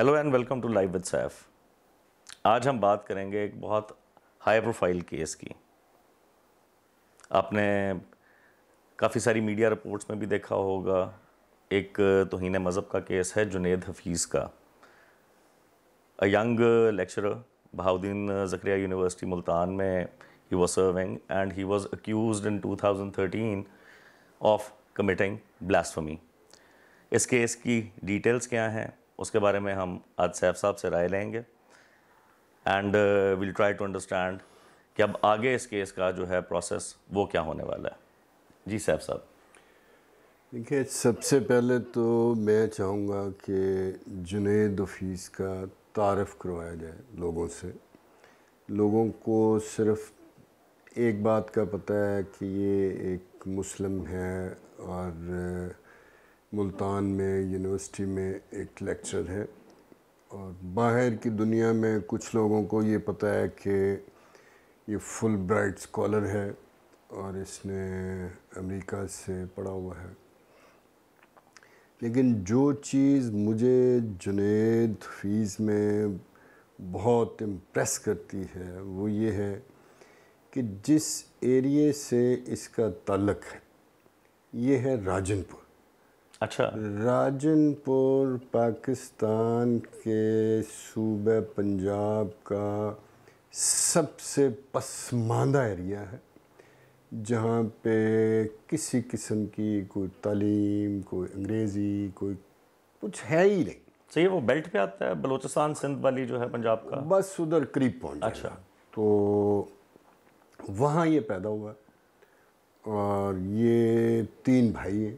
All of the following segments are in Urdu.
Hello and welcome to live with Saif. آج ہم بات کریں گے ایک بہت ہائی پروفائل کیس کی۔ آپ نے کافی ساری میڈیا رپورٹس میں بھی دیکھا ہوگا، ایک توہین مذہب کا کیس ہے جنید حفیظ کا۔ A young lecturer, Bahauddin Zakariya University Multan میں he was serving and he was accused in 2013 of committing blasphemy. اس کیس کی ڈیٹیلز کیا ہیں اس کے بارے میں ہم آج سیف صاحب سے رائے لیں گے، and we'll try to understand کہ اب آگے اس کیس کا جو ہے پروسیس وہ کیا ہونے والا ہے۔ جی سیف صاحب۔ دیکھیے، سب سے پہلے تو میں چاہوں گا کہ جنید حفیظ کا تعارف کروایا جائے لوگوں سے۔ لوگوں کو صرف ایک بات کا پتہ ہے کہ یہ ایک مسلم ہے اور ملتان میں یونیورسٹی میں ایک لیکچرر ہے، اور باہر کی دنیا میں کچھ لوگوں کو یہ پتہ ہے کہ یہ فل برائٹ اسکالر ہے اور اس نے امریکہ سے پڑھا ہوا ہے۔ لیکن جو چیز مجھے جنید حفیظ میں بہت امپریس کرتی ہے وہ یہ ہے کہ جس ایریے سے اس کا تعلق ہے یہ ہے راجن پور۔ اچھا۔ راجن پور پاکستان کے صوبہ پنجاب کا سب سے پسماندہ ایریا ہے، جہاں پہ کسی قسم کی کوئی تعلیم، کوئی انگریزی، کوئی کچھ ہے ہی نہیں۔ صحیح، وہ بیلٹ پہ آتا ہے، بلوچستان سندھ والی جو ہے پنجاب کا؟ بس ادھر قریب پہنچ جائے۔ اچھا۔ تو وہاں یہ پیدا ہوا اور یہ 3 بھائی ہیں،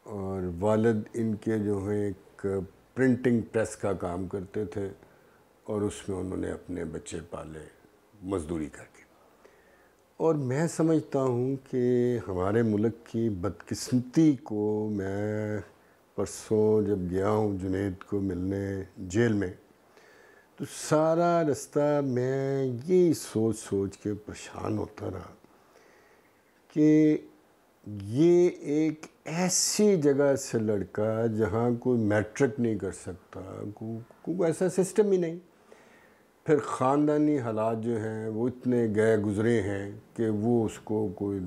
اور والد ان کے جو ہیں ایک پرنٹنگ پریس کا کام کرتے تھے، اور اس میں انہوں نے اپنے بچے پالے مزدوری کر کے۔ اور میں سمجھتا ہوں کہ ہمارے ملک کی بدقسمتی کو، میں پرسوں جب گیا ہوں جنید کو ملنے جیل میں، تو سارا رستہ میں یہی سوچ کے پریشان ہوتا رہا کہ یہ ایک ایسی جگہ سے لڑکا جہاں کوئی میٹرک نہیں کر سکتا، کوئی ایسا سسٹم ہی نہیں، پھر خاندانی حالات جو ہیں وہ اتنے گئے گزرے ہیں کہ وہ اس کو کوئی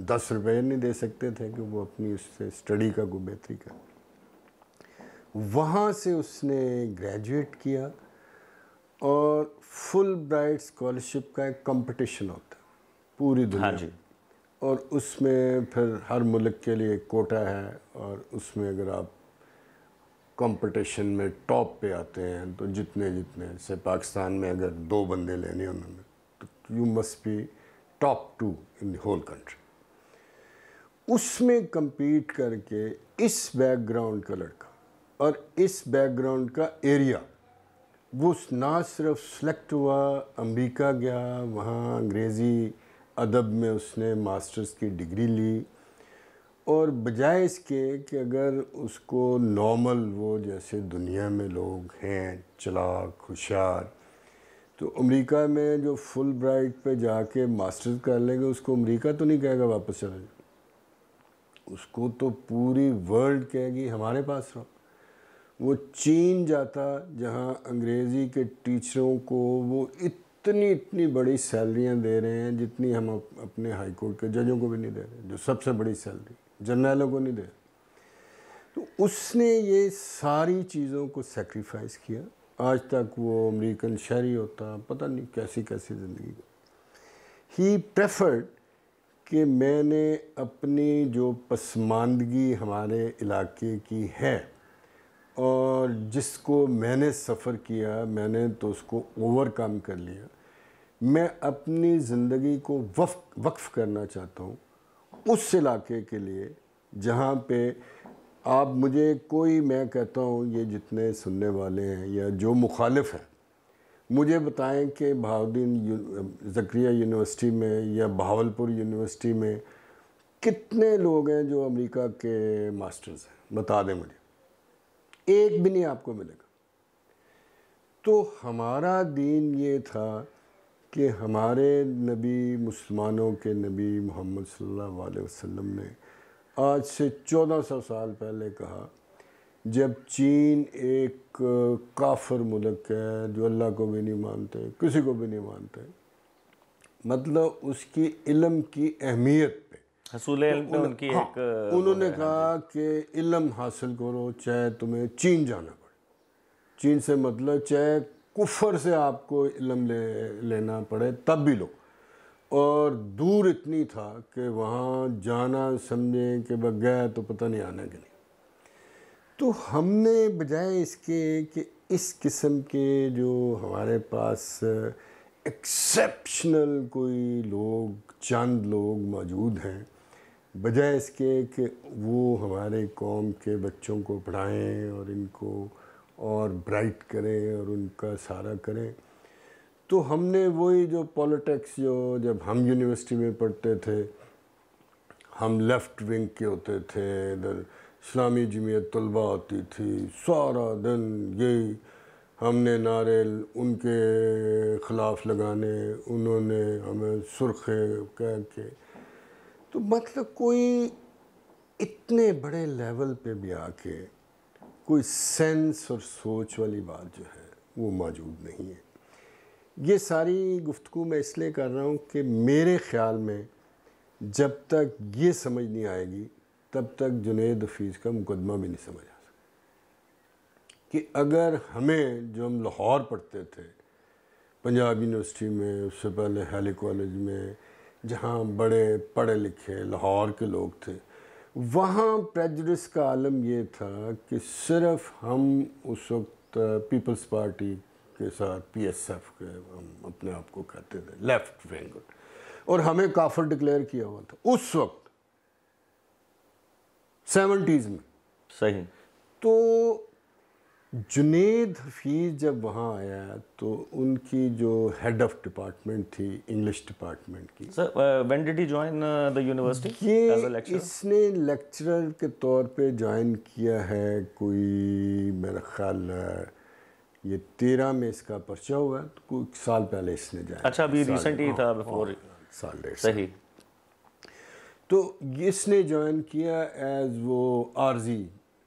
10 روپے نہیں دے سکتے تھے کہ وہ اپنی اس سے اسٹڈی کا کوئی بہتری کرے۔ وہاں سے اس نے گریجویٹ کیا، اور فل برائٹ اسکالرشپ کا ایک کمپٹیشن ہوتا ہے پوری دنیا میں، اور اس میں پھر ہر ملک کے لیے ایک کوٹا ہے، اور اس میں اگر آپ کمپٹیشن میں ٹاپ پہ آتے ہیں تو جتنے سے پاکستان میں اگر 2 بندے لینے انہوں نے، تو you must be top 2 in the whole country. اس میں کمپیٹ کر کے اس بیک گراؤنڈ کا لڑکا اور اس بیک گراؤنڈ کا ایریا، وہ نہ صرف سلیکٹ ہوا، امریکہ گیا، وہاں انگریزی ادب میں اس نے ماسٹرز کی ڈگری لی، اور بجائے اس کے کہ اگر اس کو نارمل وہ جیسے دنیا میں لوگ ہیں چلاک ہوشیار، تو امریکہ میں جو فل برائٹ پہ جا کے ماسٹرز کر لیں گے، اس کو امریکہ تو نہیں کہے گا واپس چلے جائے، اس کو تو پوری ورلڈ کہے گی ہمارے پاس رہو۔ وہ چین جاتا جہاں انگریزی کے ٹیچروں کو وہ اتنی بڑی سیلریاں دے رہے ہیں جتنی ہم اپنے ہائی کورٹ کے ججوں کو بھی نہیں دے رہے، جو سب سے بڑی سیلری جرنیلوں کو نہیں دے رہے۔ تو اس نے یہ ساری چیزوں کو سیکریفائز کیا۔ آج تک وہ امریکن شہری ہوتا، پتہ نہیں کیسی زندگی۔ ہی پریفرڈ کہ میں نے اپنی جو پسماندگی ہمارے علاقے کی ہے اور جس کو میں نے سفر کیا، میں نے تو اس کو اوور کم کر لیا، میں اپنی زندگی کو وقف کرنا چاہتا ہوں اس علاقے کے لیے جہاں پہ آپ مجھے کوئی، میں کہتا ہوں یہ جتنے سننے والے ہیں یا جو مخالف ہیں، مجھے بتائیں کہ بہاؤالدین زکریا یونیورسٹی میں یا بہاولپور یونیورسٹی میں کتنے لوگ ہیں جو امریکہ کے ماسٹرز ہیں، بتا دیں مجھے، ایک بھی نہیں آپ کو ملے گا۔ تو ہمارا دین یہ تھا کہ ہمارے نبی، مسلمانوں کے نبی محمد صلی اللہ علیہ وسلم نے آج سے 1400 سال پہلے کہا جب چین ایک کافر ملک ہے جو اللہ کو بھی نہیں مانتے, کسی کو بھی نہیں مانتے, مطلب اس کی علم کی اہمیت پہ, حصول علم پہ ان کی ایک انہوں نے کہا کہ علم حاصل کرو چاہے تمہیں چین جانا پڑے. چین سے مطلب چاہے کفر سے آپ کو علم لینا پڑے تب بھی لو. اور دور اتنی تھا کہ وہاں جانا سمجھیں کہ بغیر تو پتہ نہیں آنا کہ نہیں. تو ہم نے بجائے اس کے کہ اس قسم کے جو ہمارے پاس ایکسیپشنل کوئی لوگ, چند لوگ موجود ہیں, بجائے اس کے کہ وہ ہمارے قوم کے بچوں کو پڑھائیں اور ان کو اور برائٹ کریں اور ان کا سارا کریں, تو ہم نے وہی جو پولیٹکس جو جب ہم یونیورسٹی میں پڑھتے تھے ہم لیفٹ ونگ کے ہوتے تھے, ادھر اسلامی جمعیت طلبہ ہوتی تھی, سارا دن یہی ہم نے نعرے ان کے خلاف لگانے, انہوں نے ہمیں سرخے کہہ کے. تو مطلب کوئی اتنے بڑے لیول پہ بھی آ کے کوئی سینس اور سوچ والی بات جو ہے وہ موجود نہیں ہے. یہ ساری گفتگو میں اس لیے کر رہا ہوں کہ میرے خیال میں جب تک یہ سمجھ نہیں آئے گی تب تک جنید حفیظ کا مقدمہ بھی نہیں سمجھ آ سکتا. کہ اگر ہمیں جو ہم لاہور پڑھتے تھے پنجاب یونیورسٹی میں, اس سے پہلے ہیلی کالج میں, جہاں بڑے پڑھے لکھے لاہور کے لوگ تھے, وہاں پریجڈس کا عالم یہ تھا کہ صرف ہم اس وقت پیپلز پارٹی کے ساتھ پی ایس ایف کے ہم اپنے آپ کو کہتے تھے لیفٹ ونگ, اور ہمیں کافر ڈکلیئر کیا ہوا تھا اس وقت 70s میں. صحیح. تو جنید حفیظ جب وہاں آیا تو ان کی جو ہیڈ آف ڈپارٹمنٹ تھی انگلش ڈپارٹمنٹ کی, when did he join the university as a یہ lecturer? اس نے لیکچرر کے طور پہ جوائن کیا ہے کوئی میرا خیال یہ 13 میں اس کا پرچہ ہوا, تو کوئی سال پہلے اس نے جوائن. اچھا, ابھی ریسنٹ ہی تھا بفور. سال ڈیڑھ. صحیح. تو اس نے جوائن کیا ایز وہ عارضی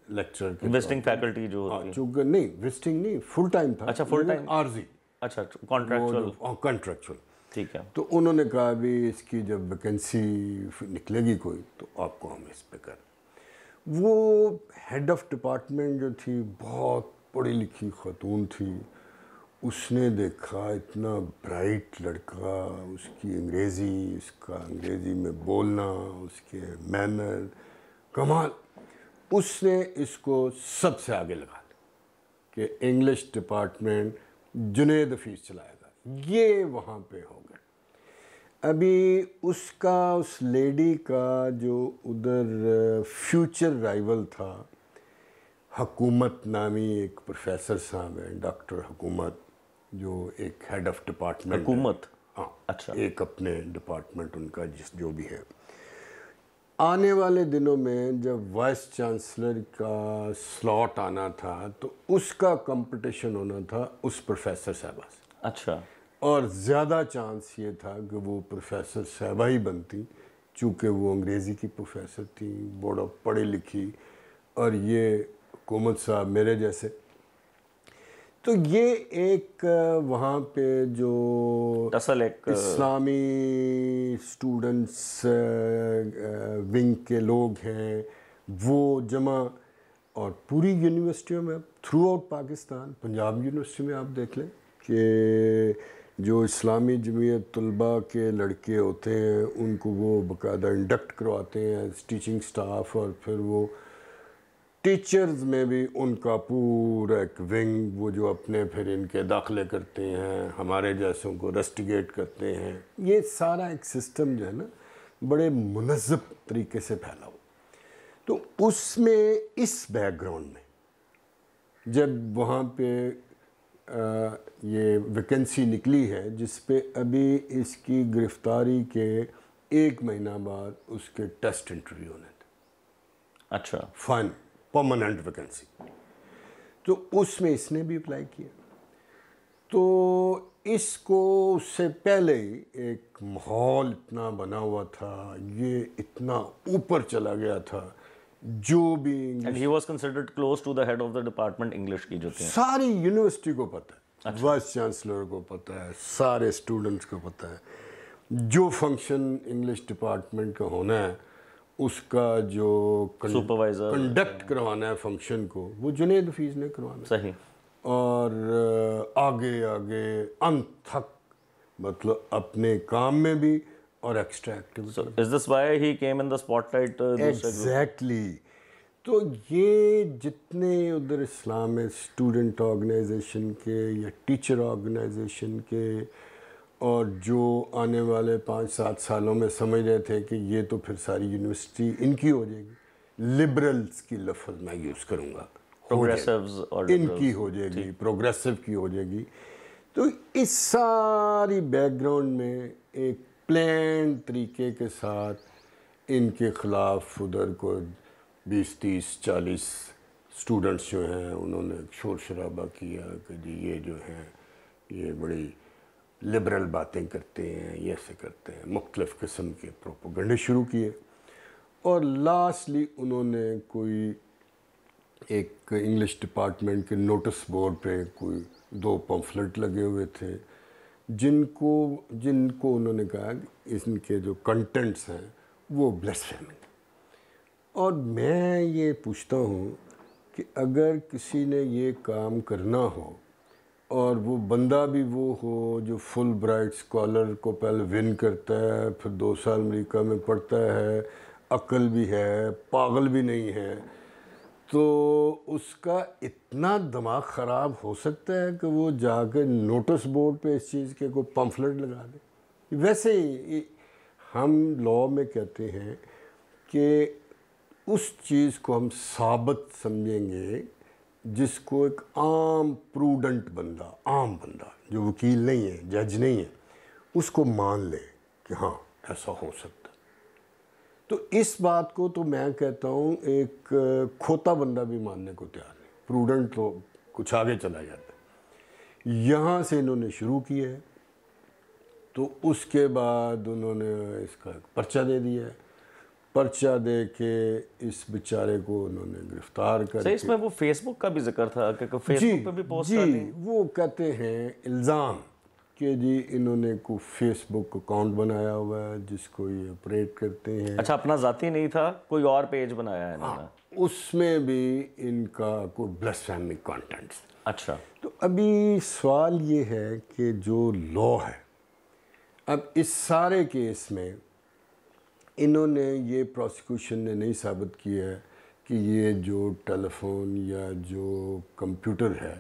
لیکچرر کے وزٹنگ فیکلٹی جو ہوتی ہے. چونکہ نہیں وزٹنگ نہیں, فل ٹائم تھا. اچھا, فل ٹائم. عارضی. اچھا, کانٹریکچوئل. کانٹریکچوئل. ٹھیک ہے. تو انہوں نے کہا بھی اس کی جب ویکنسی نکلے گی کوئی تو آپ کو ہم اس پہ کریں. وہ ہیڈ آف ڈپارٹمنٹ جو تھی بہت پڑھی لکھی خاتون تھی. اس نے دیکھا اتنا برائٹ لڑکا, اس کی انگریزی, اس کا انگریزی میں بولنا, اس کے مینر کمال. اس نے اس کو سب سے آگے لگا دیا کہ انگلش ڈپارٹمنٹ جنید حفیظ چلائے گا. یہ وہاں پہ ہو گیا. ابھی اس کا اس لیڈی کا جو ادھر فیوچر رائیول تھا, حکومت نامی ایک پروفیسر صاحب ہیں, ڈاکٹر حکومت, جو ایک ہیڈ آف ڈپارٹمنٹ. حکومت. ہاں. اچھا. ایک اپنے ڈپارٹمنٹ ان کا جو بھی ہے. آنے والے دنوں میں جب وائس چانسلر کا سلاٹ آنا تھا تو اس کا کمپٹیشن ہونا تھا اس پروفیسر صاحبہ سے. اچھا. اور زیادہ چانس یہ تھا کہ وہ پروفیسر صاحبہ ہی بنتی, چونکہ وہ انگریزی کی پروفیسر تھی, بڑا پڑھی لکھی, اور یہ حکومت صاحب میرے جیسے. تو یہ ایک وہاں پہ جو اسلامی اسٹوڈنٹس ونگ کے لوگ ہیں وہ جمع, اور پوری یونیورسٹیوں میں through out Pakistan, Punjab university میں آپ دیکھ لیں کہ جو اسلامی جمعیت طلباء کے لڑکے ہوتے ہیں ان کو وہ باقاعدہ انڈکٹ کرواتے ہیں ایز ٹیچنگ سٹاف, اور پھر وہ ٹیچرز میں بھی ان کا پورا ایک ونگ, وہ جو اپنے پھر ان کے داخلے کرتے ہیں, ہمارے جیسوں کو رسٹیگیٹ کرتے ہیں. یہ سارا ایک سسٹم جو ہے نا بڑے منظم طریقے سے پھیلا ہو. تو اس میں اس بیک گراؤنڈ میں جب وہاں پہ یہ ویکنسی نکلی ہے جس پہ ابھی اس کی گرفتاری کے 1 مہینہ بعد اس کے ٹیسٹ انٹرویو ہونے تھے. اچھا. Fine permanent vacancy. تو اس میں اس نے بھی اپلائی کیا. تو اس کو اس سے پہلے ہی ایک ماحول اتنا بنا ہوا تھا, یہ اتنا اوپر چلا گیا تھا جو بھی And he was considered close to the head of the department English کی جو تھی. ساری یونیورسٹی کو پتہ ہے, وائس چانسلر کو پتہ ہے, سارے اسٹوڈنٹس کو پتہ ہے, جو فنکشن انگلش ڈپارٹمنٹ کا ہونا ہے اس کا جو Supervisor. کنڈکٹ کروانا ہے فنکشن کو, وہ جنید حفیظ نے کروانا ہے. صحیح. اور آگے آگے انت تک, مطلب اپنے کام میں بھی اور extra activity. So is this why he came in the spotlight? Exactly. تو یہ جتنے ادھر اسلام میں اسٹوڈنٹ آرگنائزیشن کے یا ٹیچر آرگنائزیشن کے, اور جو آنے والے 5-7 سالوں میں سمجھ رہے تھے کہ یہ تو پھر ساری یونیورسٹی ان کی ہو جائے گی, لبرلز کی لفظ میں یوز کروں گا, Progressives اور ان کی ہو جائے گی, پروگریسو کی ہو جائے گی. تو اس ساری بیک گراؤنڈ میں ایک پلان طریقے کے ساتھ ان کے خلاف ادھر کو 20-30-40 اسٹوڈنٹس جو ہیں انہوں نے شور شرابہ کیا کہ جی یہ جو ہیں یہ بڑی لبرل باتیں کرتے ہیں, یہ ایسے کرتے ہیں, مختلف قسم کے پروپیگنڈے شروع کیے. اور لاسٹلی انہوں نے کوئی ایک انگلش ڈپارٹمنٹ کے نوٹس بورڈ پہ کوئی 2 پمفلٹ لگے ہوئے تھے جن کو انہوں نے کہا کہ ان کے جو کنٹینٹس ہیں وہ بلیسفیمی. اور میں یہ پوچھتا ہوں کہ اگر کسی نے یہ کام کرنا ہو اور وہ بندہ بھی وہ ہو جو فل برائٹ اسکالر کو پہلے ون کرتا ہے, پھر 2 سال امریکہ میں پڑھتا ہے, عقل بھی ہے, پاگل بھی نہیں ہے, تو اس کا اتنا دماغ خراب ہو سکتا ہے کہ وہ جا کے نوٹس بورڈ پہ اس چیز کے کوئی پمفلٹ لگا دے. ویسے ہی ہم لاء میں کہتے ہیں کہ اس چیز کو ہم ثابت سمجھیں گے جس کو ایک عام پروڈنٹ بندہ, عام بندہ جو وکیل نہیں ہے, جج نہیں ہے, اس کو مان لے کہ ہاں ایسا ہو سکتا. تو اس بات کو تو میں کہتا ہوں ایک کھوتا بندہ بھی ماننے کو تیار نہیں, پروڈنٹ تو کچھ آگے چلا جاتا ہے. یہاں سے انہوں نے شروع کیا ہے, تو اس کے بعد انہوں نے اس کا ایک پرچہ دے دیا ہے. پرچہ دے کے اس بیچارے کو انہوں نے گرفتار کر اس میں وہ فیس بک کا بھی ذکر تھا کہ فیس بک پہ بھی پوسٹ جی وہ کہتے ہیں الزام کہ جی انہوں نے کوئی فیس بک اکاؤنٹ بنایا ہوا ہے جس کو یہ آپریٹ کرتے ہیں. اچھا, اپنا ذاتی نہیں تھا, کوئی اور پیج بنایا ہے انہوں نے, اس میں بھی ان کا کوئی بلیسفیمی کانٹینٹس. اچھا. تو ابھی سوال یہ ہے کہ جو لاء ہے, اب اس سارے کیس میں انہوں نے یہ پروسیکیوشن نے نہیں ثابت کیا ہے کہ یہ جو ٹیلی فون یا جو کمپیوٹر ہے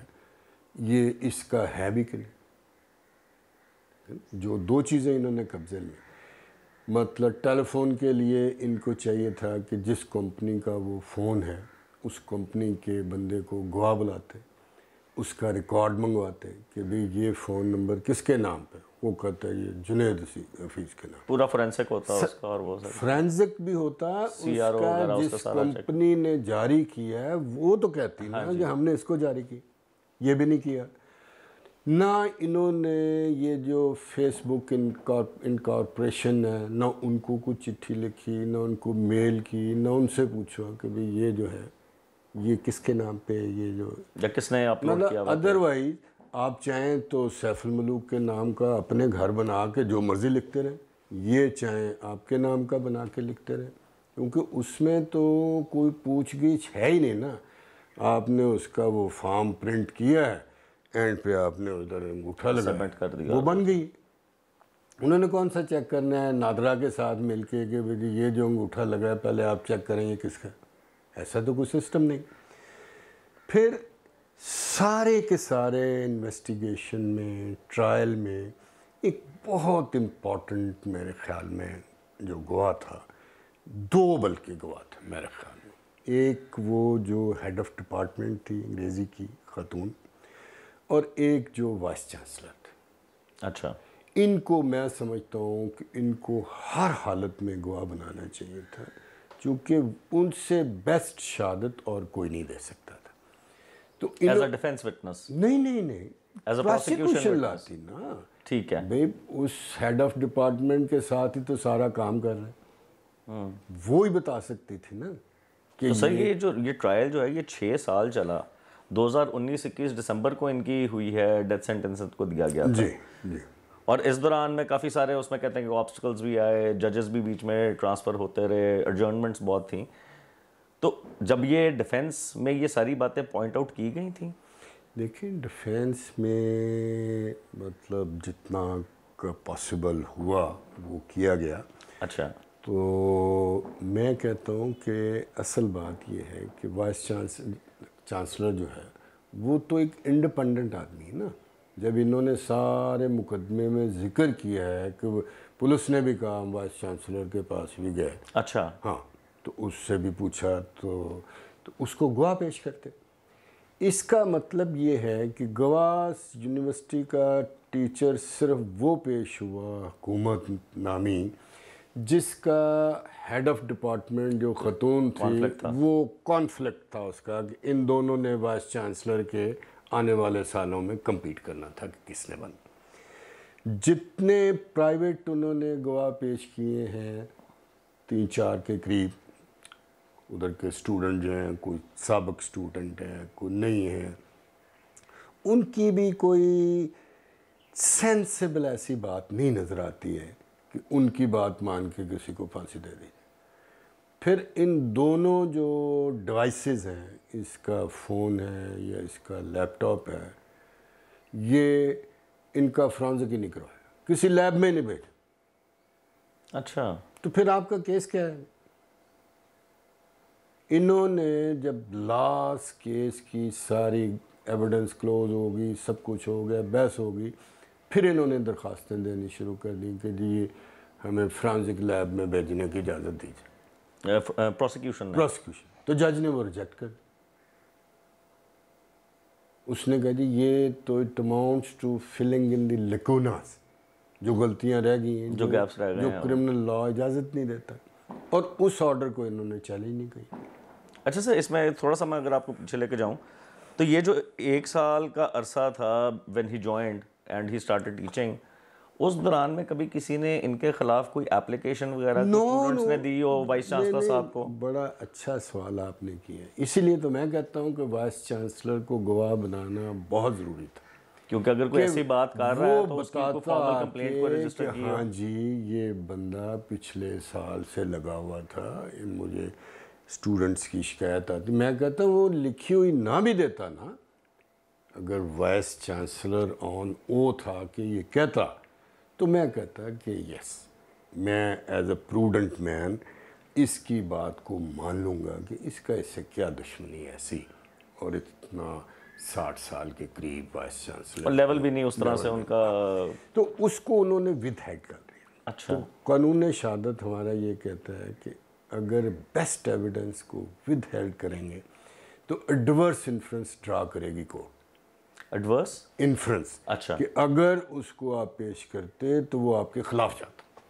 یہ اس کا ہے بھی کہ نہیں. جو 2 چیزیں انہوں نے قبضے لی, مطلب ٹیلی فون کے لیے ان کو چاہیے تھا کہ جس کمپنی کا وہ فون ہے اس کمپنی کے بندے کو گواہ بلاتے, اس کا ریکارڈ منگواتے کہ بھئی یہ فون نمبر کس کے نام پہ, وہ کہتا ہے یہ جنید حفیظ کے نام. پورا فورینسک ہوتا ہے اس کا, اور وہ فورینسک بھی ہوتا, اس کا جس کمپنی نے جاری کیا ہے وہ تو کہتی نا کہ ہم نے اس کو جاری کی, یہ بھی نہیں کیا. نہ انہوں نے یہ جو فیس بک انکارپوریشن ہے, نہ ان کو کوئی چٹھی لکھی, نہ ان کو میل کی, نہ ان سے پوچھا کہ بھئی یہ جو ہے یہ کس کے نام پہ, یہ جو یا کس نے اپلوڈ کیا. ادروائز آپ چاہیں تو سیف الملوک کے نام کا اپنے گھر بنا کے جو مرضی لکھتے رہیں, یہ چاہیں آپ کے نام کا بنا کے لکھتے رہیں, کیونکہ اس میں تو کوئی پوچھ گچھ ہے ہی نہیں نا. آپ نے اس کا وہ فارم پرنٹ کیا ہے, اینڈ پہ آپ نے ادھر انگوٹھا سبمٹ کر دیا, وہ بن گئی. انہوں نے کون سا چیک کرنا ہے نادرا کے ساتھ مل کے کہ بھئی یہ جو انگوٹھا لگا ہے پہلے آپ چیک کریں یہ کس کا, ایسا تو کوئی سسٹم نہیں. پھر سارے کے سارے انویسٹیگیشن میں, ٹرائل میں ایک بہت امپورٹنٹ میرے خیال میں جو گواہ تھا, 2 بلکہ گواہ تھے میرے خیال میں. ایک وہ جو ہیڈ آف ڈپارٹمنٹ تھی انگریزی کی خاتون, اور ایک جو وائس چانسلر تھے. اچھا. ان کو میں سمجھتا ہوں کہ ان کو ہر حالت میں گواہ بنانا چاہیے تھا, چونکہ ان سے بیسٹ شہادت اور کوئی نہیں دے سکتا تھا. تو ایز اے ڈیفینس وٹنس نہیں ایز اے پروسیکیوشن لاتی نا. ٹھیک ہے بھائی اس ہیڈ آف ڈپارٹمنٹ کے ساتھ ہی تو سارا کام کر رہے ہیں, وہی بتا سکتی تھی نا. تو سر یہ ٹرائل جو ہے یہ 6 سال چلا, 2019-21 دسمبر کو ان کی ہوئی ہے, ڈیتھ سینٹنس کو دیا گیا تھا. جی. اور اس دوران میں کافی سارے اس میں کہتے ہیں کہ آبسٹیکلز بھی آئے, ججز بھی بیچ میں ٹرانسفر ہوتے رہے, ایڈجرنمنٹس بہت تھیں. تو جب یہ ڈیفینس میں یہ ساری باتیں پوائنٹ آؤٹ کی گئی تھیں, دیکھیں ڈیفینس میں مطلب جتنا پاسبل ہوا وہ کیا گیا. اچھا, تو میں کہتا ہوں کہ اصل بات یہ ہے کہ وائس چانسلر جو ہے وہ تو ایک انڈیپینڈنٹ آدمی ہے نا. جب انہوں نے سارے مقدمے میں ذکر کیا ہے کہ پولیس نے بھی کہا ہم وائس چانسلر کے پاس بھی گئے. اچھا, ہاں, تو اس سے بھی پوچھا تو اس کو گواہ پیش کرتے. اس کا مطلب یہ ہے کہ گواہ یونیورسٹی کا ٹیچر صرف وہ پیش ہوا حکومت نامی جس کا ہیڈ آف ڈپارٹمنٹ جو خاتون تھی وہ کانفلکٹ تھا اس کا کہ ان دونوں نے وائس چانسلر کے آنے والے سالوں میں کمپیٹ کرنا تھا کہ کس نے بن. جتنے پرائیویٹ انہوں نے گواہ پیش کیے ہیں 3-4 کے قریب, ادھر کے اسٹوڈنٹ جو ہیں, کوئی سابق اسٹوڈنٹ ہیں, کوئی نہیں ہیں, ان کی بھی کوئی سینسیبل ایسی بات نہیں نظر آتی ہے کہ ان کی بات مان کے کسی کو پھانسی دے دی. پھر ان دونوں جو ڈیوائسز ہیں, اس کا فون ہے یا اس کا لیپ ٹاپ ہے, یہ ان کا فرانزک ہی نہیں کروایا, کسی لیب میں نہیں بھیجا. اچھا, تو پھر آپ کا کیس کیا ہے؟ انہوں نے جب لاسٹ کیس کی ساری ایویڈنس کلوز ہوگی, سب کچھ ہو گیا, بحث ہوگی, پھر انہوں نے درخواستیں دینی شروع کر دیں کہ جی ہمیں فرانزک لیب میں بھیجنے کی اجازت دیجیے. پروسیکیوشن تو جج نے وہ ریجیکٹ کر دی. اس نے کہا جی یہ تو it amounts to filling in the lacunas, جو غلطیاں رہ گئی ہیں, جو گیپس رہ گئے جو ہیں, کرمنل لا اجازت نہیں دیتا, اور اس آرڈر کو انہوں نے چیلنج نہیں کی. اچھا سر, اس میں تھوڑا سا میں اگر آپ کو پیچھے لے کے جاؤں تو یہ جو 1 سال کا عرصہ تھا when he joined and he started teaching, اس دوران میں کبھی کسی نے ان کے خلاف کوئی اپلیکیشن وغیرہ اسٹوڈنٹس نے دی ہو وائس چانسلر صاحب کو؟ بڑا اچھا سوال آپ نے کیا ہے. اسی لیے تو میں کہتا ہوں کہ وائس چانسلر کو گواہ بنانا بہت ضروری تھا, کیونکہ اگر کوئی ایسی بات کر رہا ہے تو اس کی کوئی فارمل کمپلینٹ کو رجسٹر کی ہو. ہاں جی یہ بندہ پچھلے سال سے لگا ہوا تھا, مجھے اسٹوڈنٹس کی شکایت آتی, میں کہتا ہوں وہ لکھی ہوئی نہ بھی دیتا نا, اگر وائس چانسلر آن او تھا کہ یہ کہتا, تو میں کہتا کہ یس, میں ایز اے پروڈنٹ مین اس کی بات کو مان لوں گا کہ اس کا اس سے کیا دشمنی ایسی, اور اتنا 60 سال کے قریب وائس چانسلر, اور لیول بھی نہیں اس طرح سے ان کا, تو اس کو انہوں نے ود ہیڈ کر دیا. اچھا, قانون شہادت ہمارا یہ کہتا ہے کہ اگر بیسٹ ایویڈنس کو ود ہیلڈ کریں گے تو ایڈورس انفرنس ڈرا کرے گی کورٹ. ایڈورس انفرنس, اچھا, کہ اگر اس کو آپ پیش کرتے تو وہ آپ کے خلاف جاتا.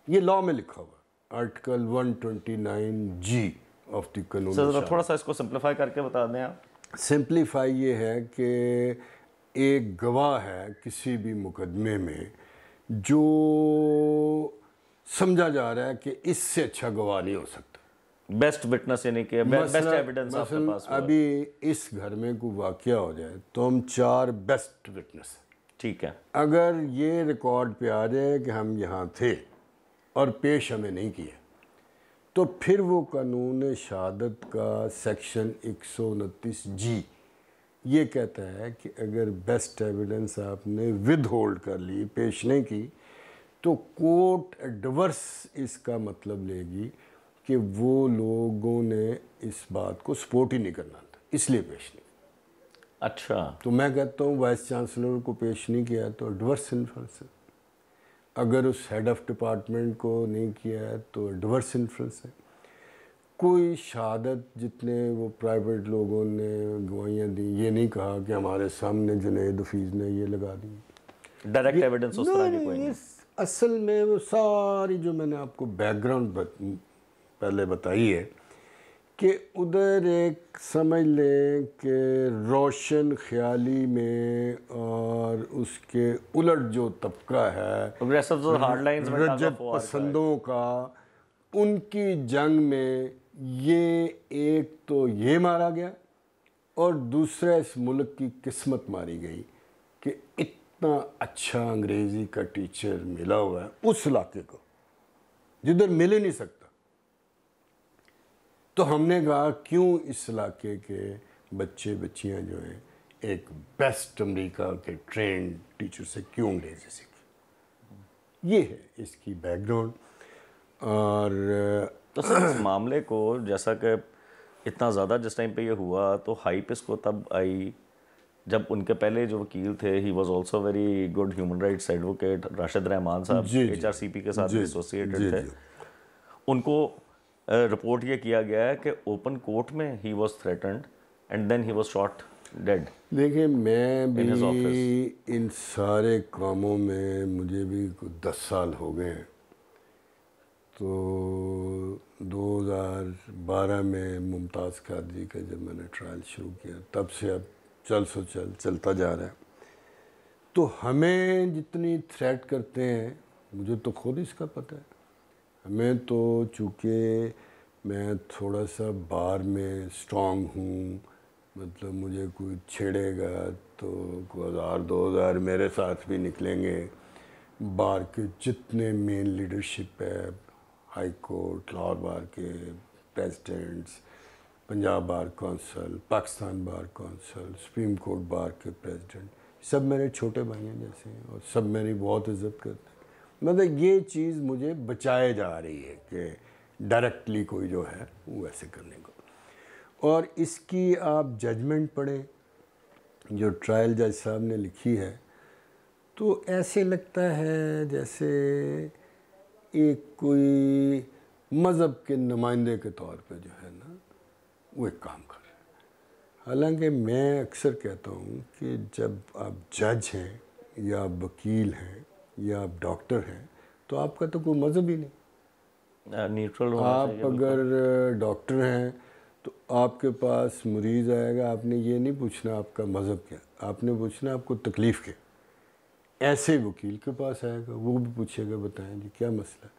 یہ لاء میں لکھا ہوا آرٹیکل 129G آف دی قانون. سر تھوڑا سا اس کو سمپلیفائی کر کے بتا دیں آپ. سمپلیفائی یہ ہے کہ ایک گواہ ہے کسی بھی مقدمے میں جو سمجھا جا رہا ہے کہ اس سے اچھا گواہ نہیں ہو سکتا, بیسٹ وٹنس, یعنی کہ بیسٹ ایویڈنس آپ کے پاس ہوا. ابھی اس گھر میں کوئی واقعہ ہو جائے تو ہم 4 بیسٹ وٹنس, ٹھیک ہے, اگر یہ ریکارڈ پہ آ جائے کہ ہم یہاں تھے اور پیش ہمیں نہیں کیا, تو پھر وہ قانون شہادت کا سیکشن 129G یہ کہتا ہے کہ اگر بیسٹ ایویڈنس آپ نے ود ہولڈ کر لی, پیش نہیں کی, تو کورٹ ایڈورس اس کا مطلب لے گی کہ وہ لوگوں نے اس بات کو سپورٹ ہی نہیں کرنا تھا, اس لیے پیش نہیں. اچھا, تو میں کہتا ہوں وائس چانسلر کو پیش نہیں کیا تو ایڈورس انفرنس ہے, اگر اس ہیڈ آف ڈپارٹمنٹ کو نہیں کیا ہے تو ایڈورس انفرنس ہے. کوئی شہادت جتنے وہ پرائیویٹ لوگوں نے گواہیاں دی, یہ نہیں کہا کہ ہمارے سامنے جنید حفیظ نے یہ لگا دی, ڈائریکٹ ایویڈنس اس طرح کی کوئی نہیں. اصل میں وہ ساری جو میں نے آپ کو بیک گراؤنڈ پہلے بتائی ہے کہ ادھر ایک سمجھ لیں کہ روشن خیالی میں اور اس کے الٹ جو طبقہ ہے رجب پسندوں کا, ان کی جنگ میں یہ ایک تو یہ مارا گیا اور دوسرا اس ملک کی قسمت ماری گئی کہ اتنا اچھا انگریزی کا ٹیچر ملا ہوا ہے اس علاقے کو جدھر مل ہی نہیں سکتا. تو ہم نے کہا کیوں اس علاقے کے بچے بچیاں جو ہیں ایک بیسٹ امریکہ کے ٹرینڈ ٹیچر سے کیوں انگریزی سیکھیں. یہ ہے اس کی بیک گراؤنڈ. اور تو سر اس معاملے کو جیسا کہ اتنا زیادہ جس ٹائم پہ یہ ہوا تو ہائپ اس کو تب آئی جب ان کے پہلے جو وکیل تھے he was also very good human rights advocate Rashid Rehman sahab H R C پی کے ساتھ ایسوسیٹڈ تھے. ان کو رپورٹ یہ کیا گیا ہے کہ اوپن کورٹ میں he was threatened and then he was shot dead. دیکھیں میں بھی ان سارے کاموں میں مجھے بھی 10 سال ہو گئے ہیں. تو 2012 میں ممتاز قادری کا جب میں نے ٹرائل شروع کیا تب سے اب چلتا جا رہا ہے. تو ہمیں جتنی تھریٹ کرتے ہیں مجھے تو خود اس کا پتہ ہے. ہمیں تو چونکہ میں تھوڑا سا بار میں سٹرونگ ہوں, مطلب مجھے کوئی چھیڑے گا تو 1000-2000 میرے ساتھ بھی نکلیں گے. بار کے جتنے مین لیڈرشپ ہے, ہائی کورٹ, لاہور بار کے presidents, Punjab bar council, Pakistan bar council, supreme court bar کے پریزیڈنٹ, سب میرے چھوٹے بھائی ہیں جیسے ہیں اور سب میری بہت عزت کرتے ہیں. مطلب یہ چیز مجھے بچائے جا رہی ہے کہ ڈائریکٹلی کوئی جو ہے وہ ایسے کرنے کو. اور اس کی آپ ججمنٹ پڑھیں جو ٹرائل جج صاحب نے لکھی ہے تو ایسے لگتا ہے جیسے ایک کوئی مذہب کے نمائندے کے طور پہ جو ہے نا وہ ایک کام کر رہے ہیں. حالانکہ میں اکثر کہتا ہوں کہ جب آپ جج ہیں یا آپ وکیل ہیں یا آپ ڈاکٹر ہیں تو آپ کا تو کوئی مذہب ہی نہیں. نیوٹرل آپ اگر ڈاکٹر ہیں تو آپ کے پاس مریض آئے گا, آپ نے یہ نہیں پوچھنا آپ کا مذہب کیا, آپ نے پوچھنا آپ کو تکلیف کیا. ایسے وکیل کے پاس آئے گا وہ بھی پوچھے گا بتائیں جی کیا مسئلہ ہے.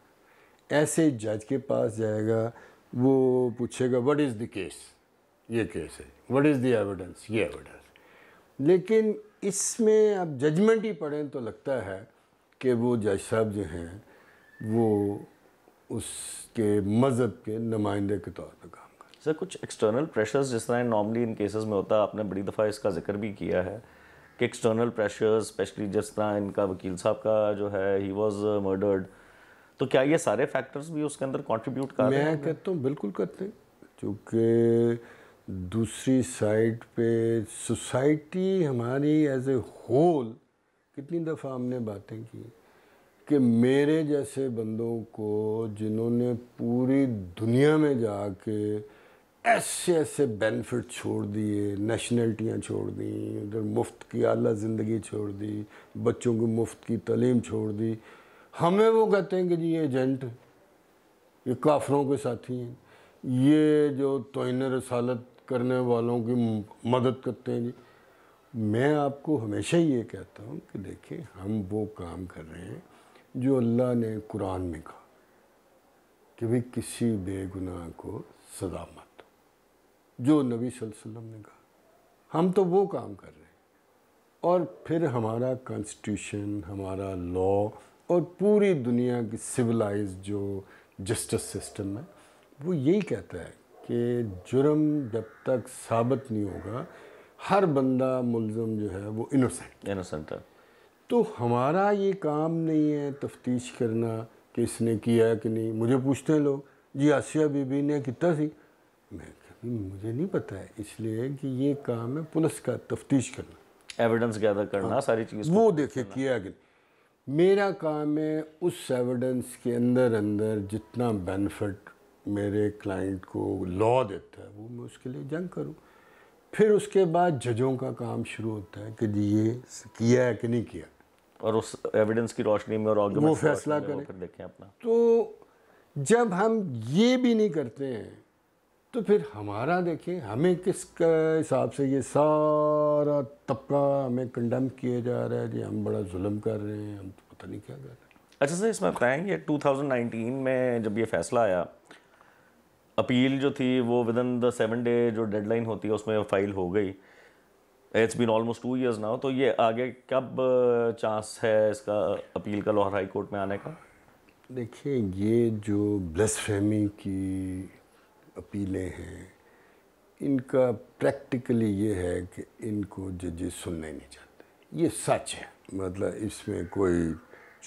ایسے جج کے پاس جائے گا وہ پوچھے گا وٹ از دی کیس, یہ کیس ہے, وٹ از دی ایویڈنس, یہ ایویڈنس. لیکن اس میں آپ ججمنٹ ہی پڑھیں تو لگتا ہے کہ وہ جج صاحب جو ہیں وہ اس کے مذہب کے نمائندے کے طور پہ کام کریں. سر کچھ ایکسٹرنل پریشرز جس طرح نارملی ان کیسز میں ہوتا ہے, آپ نے بڑی دفعہ اس کا ذکر بھی کیا ہے کہ ایکسٹرنل پریشرز اسپیشلی جس طرح ان کا وکیل صاحب کا جو ہے ہی واز مرڈرڈ, تو کیا یہ سارے فیکٹرز بھی اس کے اندر کنٹریبیوٹ کر رہے ہیں؟ میں کہتا ہوں بالکل کرتے ہیں, چونکہ دوسری سائڈ پہ سوسائٹی ہماری ایز اے ہول, کتنی دفعہ ہم نے باتیں کی کہ میرے جیسے بندوں کو جنہوں نے پوری دنیا میں جا کے ایسے ایسے بینیفٹ چھوڑ دیے, نیشنلٹیاں چھوڑ دیں, ادھر مفت کی اعلیٰ زندگی چھوڑ دی, بچوں کو مفت کی تعلیم چھوڑ دی, ہمیں وہ کہتے ہیں کہ جی یہ ایجنٹ, یہ کافروں کے ساتھی ہیں, یہ جو توہین رسالت کرنے والوں کی مدد کرتے ہیں. جی میں آپ کو ہمیشہ یہ کہتا ہوں کہ دیکھیں ہم وہ کام کر رہے ہیں جو اللہ نے قرآن میں کہا کہ بھی کسی بے گناہ کو سزا مت دو, جو نبی صلی اللہ علیہ وسلم نے کہا, ہم تو وہ کام کر رہے ہیں. اور پھر ہمارا کانسٹیٹیوشن, ہمارا لاء اور پوری دنیا کی سویلائز جو جسٹس سسٹم ہے وہ یہی کہتا ہے کہ جرم جب تک ثابت نہیں ہوگا ہر بندہ ملزم جو ہے وہ انوسنٹ ہے. تو ہمارا یہ کام نہیں ہے تفتیش کرنا کہ اس نے کیا کہ نہیں. مجھے پوچھتے ہیں لوگ جی آسیہ بی بی نے کتنا سی, میں کہتی مجھے نہیں پتہ ہے, اس لیے کہ یہ کام ہے پولیس کا, تفتیش کرنا, ایویڈنس گیدر کرنا, ساری چیز وہ دیکھے کیا کہ نہیں. میرا کام ہے اس ایویڈنس کے اندر جتنا بینیفٹ میرے کلائنٹ کو لاء دیتا ہے وہ میں اس کے لیے جنگ کروں. پھر اس کے بعد ججوں کا کام شروع ہوتا ہے کہ جی یہ کیا ہے کہ نہیں کیا, اور اس ایویڈنس کی روشنی میں اور وہ فیصلہ کریں. پھر دیکھیں اپنا. تو جب ہم یہ بھی نہیں کرتے ہیں تو پھر ہمارا دیکھیں ہمیں کس کا حساب سے یہ سارا طبقہ ہمیں کنڈم کیا جا رہا ہے جی ہم بڑا ظلم کر رہے ہیں, ہم تو پتہ نہیں کیا کر رہے ہیں. اچھا سر اس میں بتائیں یہ 2019 میں جب یہ فیصلہ آیا اپیل جو تھی وہ ود ان دا 7 ڈے جو ڈیڈ لائن ہوتی ہے اس میں فائل ہو گئی. It's been almost 2 years now. تو یہ آگے کب چانس ہے اس کا اپیل کا لاہور ہائی کورٹ میں آنے کا؟ دیکھیں یہ جو بلیسفیمی کی اپیلیں ہیں ان کا پریکٹیکلی یہ ہے کہ ان کو ججز سننا ہی نہیں چاہتے. یہ سچ ہے, مطلب اس میں کوئی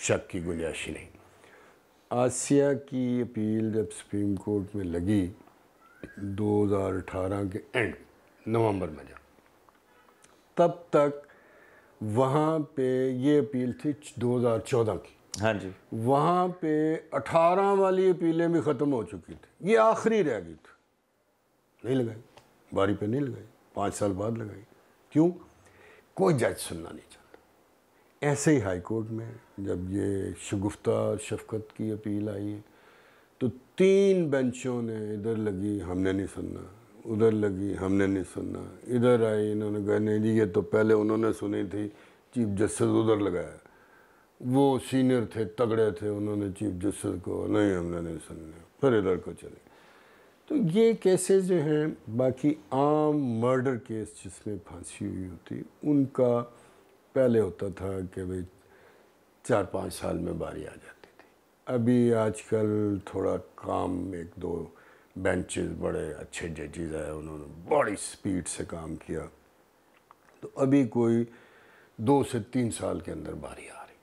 شک کی گنجائش نہیں. آسیہ کی اپیل جب سپریم کورٹ میں لگی 2018 کے اینڈ نومبر میں جا, تب تک وہاں پہ یہ اپیل تھی 2014 کی. ہاں جی. وہاں پہ 18 والی اپیلیں بھی ختم ہو چکی تھی, یہ آخری رہ گئی تھی. نہیں لگائی, باری پہ نہیں لگائی, 5 سال بعد لگائی. کیوں؟ کوئی جج سننا نہیں چاہتا. ایسے ہی ہائی کورٹ میں جب یہ شگفتہ شفقت کی اپیل آئی تو 3 بینچوں نے, ادھر لگی ہم نے نہیں سننا, ادھر لگی ہم نے نہیں سننا, ادھر آئی انہوں نے کہا نہیں جی یہ تو پہلے انہوں نے سنی تھی, چیف جسٹس ادھر لگایا, وہ سینئر تھے تگڑے تھے انہوں نے چیف جسٹس کو نہیں ہم نے نہیں سننا, پھر ادھر کو چلے. تو یہ کیسز جو ہیں باقی عام مرڈر کیس جس میں پھانسی ہوئی ہوتی ان کا پہلے ہوتا تھا کہ بھئی 4-5 سال میں باری آ جاتی تھی. ابھی آج کل تھوڑا کام 1-2 بینچز بڑے اچھے ججز آئے, انہوں نے بڑی سپیڈ سے کام کیا, تو ابھی کوئی 2 سے 3 سال کے اندر باری آ رہی.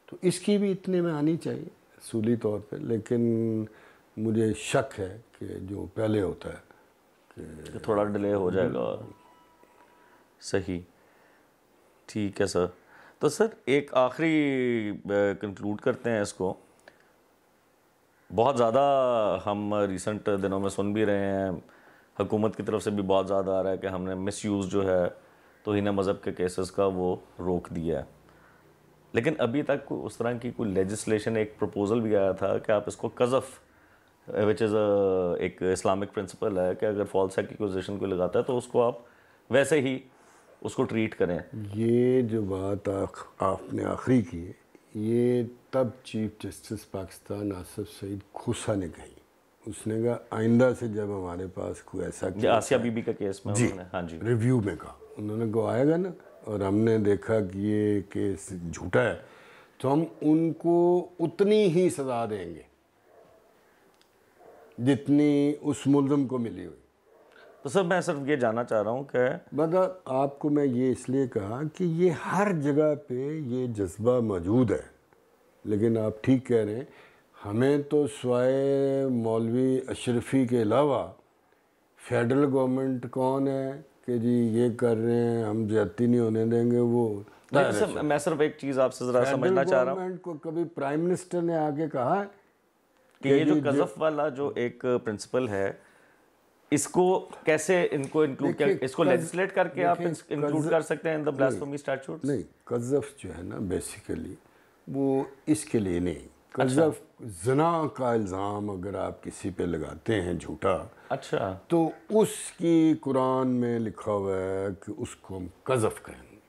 تو اس کی بھی اتنے میں آنی چاہیے اصولی طور پہ, لیکن مجھے شک ہے کہ جو پہلے ہوتا ہے کہ تھوڑا ڈیلے ہو جائے گا. صحیح, ٹھیک ہے سر. تو سر ایک آخری کنکلوڈ کرتے ہیں اس کو. بہت زیادہ ہم ریسنٹ دنوں میں سن بھی رہے ہیں, حکومت کی طرف سے بھی بہت زیادہ آ رہا ہے کہ ہم نے مس یوز جو ہے توہین مذہب کے کیسز کا وہ روک دیا ہے. لیکن ابھی تک اس طرح کی کوئی لیجسلیشن, ایک پروپوزل بھی آیا تھا کہ آپ اس کو قذف, وچ از ایک اسلامک پرنسپل ہے کہ اگر فالس ایکوزیشن کو لگاتا ہے تو اس کو آپ ویسے ہی اس کو ٹریٹ کریں. یہ جو بات آپ نے آخری کی ہے یہ تب چیف جسٹس پاکستان آصف سعید کھوسا نے کہی. اس نے کہا آئندہ سے جب ہمارے پاس کوئی ایسا آسیہ بی بی کا کیس میں جی ہاں جی ریویو میں کہا, انہوں نے کہا آئے گا نا اور ہم نے دیکھا کہ یہ کیس جھوٹا ہے تو ہم ان کو اتنی ہی سزا دیں گے جتنی اس ملزم کو ملی ہوئی. تو سر میں صرف یہ جاننا چاہ رہا ہوں کہ مطلب آپ کو میں یہ اس لیے کہا کہ یہ ہر جگہ پہ یہ جذبہ موجود ہے, لیکن آپ ٹھیک کہہ رہے ہیں, ہمیں تو سوائے مولوی اشرفی کے علاوہ فیڈرل گورنمنٹ کون ہے کہ جی یہ کر رہے ہیں ہم زیادتی نہیں ہونے دیں گے. وہ میں صرف ایک چیز آپ سے ذرا سمجھنا چاہ رہا ہوں, گورنمنٹ کو کبھی پرائم منسٹر نے آگے کہا کہ یہ جو قذف والا جو ایک پرنسپل ہے اس کو کیسے ان کو انکلوڈ کر, اس کو لیجسلیٹ کر کے آپ انکلوڈ کر سکتے ہیں ان دا بلاسفیمی اسٹیچوٹس؟ نہیں, قذف جو ہے نا بیسیکلی وہ اس کے لیے نہیں. قذف زنا کا الزام اگر آپ کسی پہ لگاتے ہیں جھوٹا, اچھا, تو اس کی قرآن میں لکھا ہوا ہے کہ اس کو ہم قذف کہیں گے.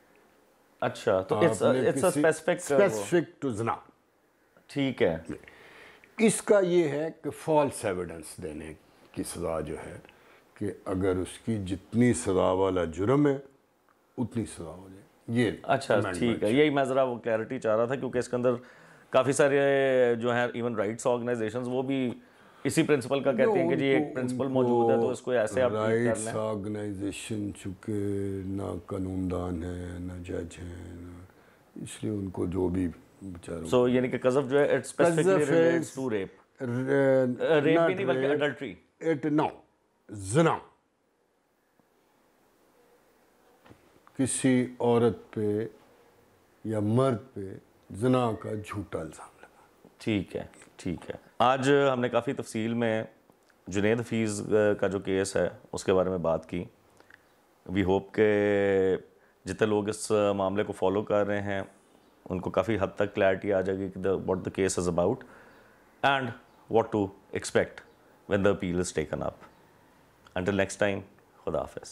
اچھا, تو اٹس اے اسپیسیفک ٹو زنا. ٹھیک ہے. اس کا یہ ہے کہ فالس ایویڈنس دینے کی سزا جو ہے کہ اگر اس کی جتنی سزا والا جرم ہے اتنی سزا ہو جائے. یہ اچھا ٹھیک ہے, یہی میں ذرا وہ کلیئرٹی چاہ رہا تھا کیونکہ اس کے اندر کافی سارے جو ہیں ایون رائٹس آرگنائزیشنز وہ بھی اسی پرنسپل کا کہتے ہیں کہ جی ایک پرنسپل موجود ہے تو اس کو ایسے آپ ٹریٹ کر لیں. رائٹس آرگنائزیشن چونکہ نہ قانون دان ہیں نہ جج ہیں, اس لیے ان کو جو بھی بیچاروں سو یعنی کہ قذف جو ہے it specifically relates to rape, rape بھی نہیں بلکہ اڈلٹری. نو, زنا کسی عورت پہ یا مرد پہ زنا کا جھوٹا الزام لگا. ٹھیک ہے, ٹھیک ہے. آج ہم نے کافی تفصیل میں جنید حفیظ کا جو کیس ہے اس کے بارے میں بات کی. وی ہوپ کہ جتنے لوگ اس معاملے کو فالو کر رہے ہیں ان کو کافی حد تک کلیئرٹی آ جائے گی کہ what the case is about and what to expect when the appeal is taken up. Until next time, Khuda Hafiz.